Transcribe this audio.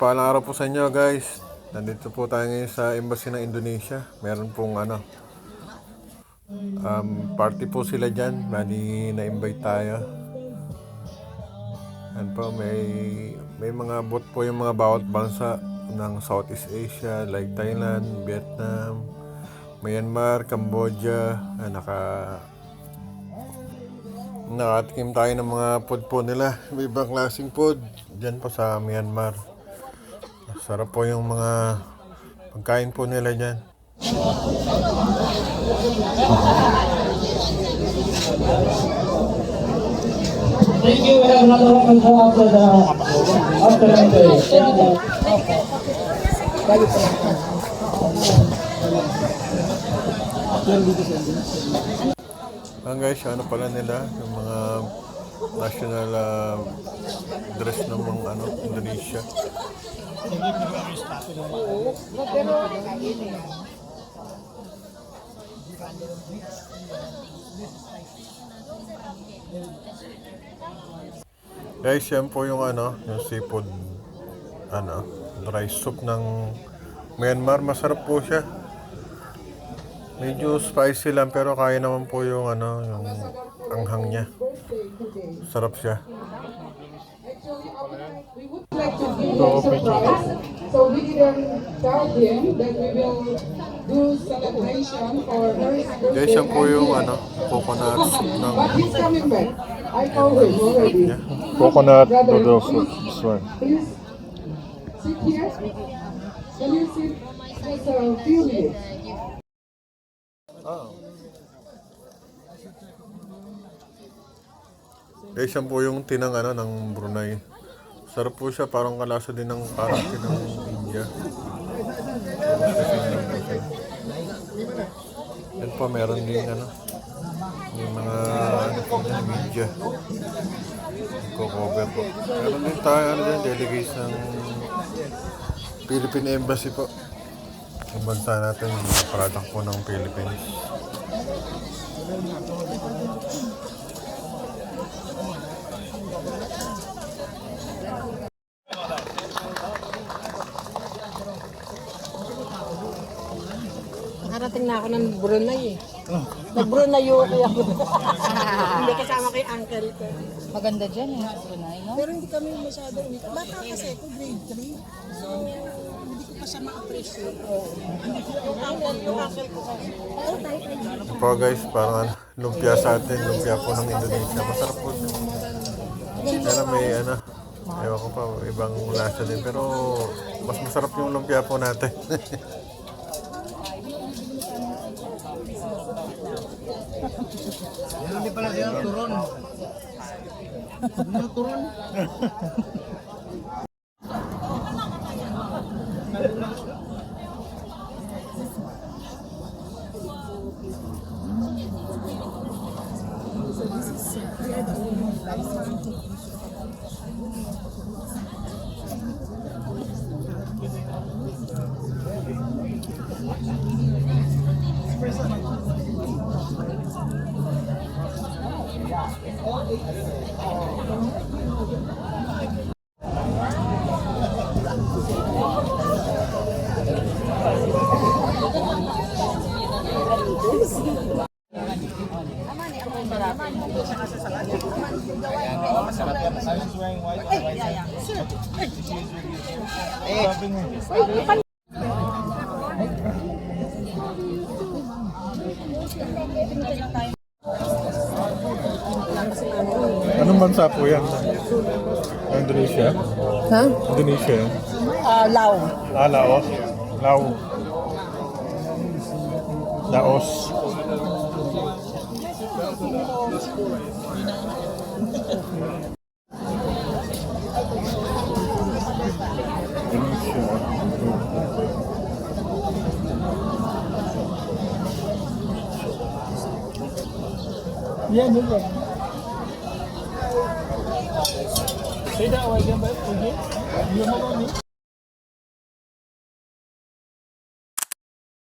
Mapagpalang araw po sa inyo guys. Nandito po tayo ngayon sa embassy ng Indonesia. Meron pong party po sila dyan. Bali na-invite tayo. Yan po, may mga booth po yung mga bawat bansa ng Southeast Asia like Thailand, Vietnam, Myanmar, Cambodia. Nakatikim tayo ng mga food po nila. May ibang klaseng food dyan po sa Myanmar. Sarap po yung mga pagkain po nila dyan. Thank you. We have another one after the day. Thank you. Guys, ano pala nila, yung mga national dress ng mga Indonesia. Guys, yan po yung yung seafood dry soup ng Myanmar. Masarap po siya. Medyo spicy lang pero kaya naman po yung yung anghang niya. Sarap siya. So we didn't tell him that we will do celebration for her anniversary. Guys, yan po yung coconut soup ng But he's coming back. I told him already. coconut Brother, noodle soup. please, This one. please sit here. Can you sit just a few minutes? Guys, yan po yung tinang ng Brunei. Sarap po siya, parang kalasa din ng parang tinang India. Yan po, meron din yung mga media. Cover po. Meron din tayo delegates ng Philippine Embassy po. Yung bansa natin, yung mga product po ng Philippines. Nakarating na ako ng Brunei eh. Nag-Brunei ako. Hindi kasama kay uncle ko. Maganda dyan yung Brunei, no? Pero hindi kami masyado umita. Bata kasi ako, grade 3. So, hindi ko pa siya ma-appreciate. Yung uncle ko kasi. Ito po guys, parang lumpia sa atin, lumpia po ng Indonesia. Masarap po siya. Kaya may ewan ko pa, ibang lasa din. Pero mas masarap yung lumpia po natin. Hindi pala siya turon. Ano turon? Anong bansa po yan? Indonesia? Ha? Indonesia yan? Lao. Laos? Laos. Laos. Yan, yun yan. Say that way again, but again. You know what I mean?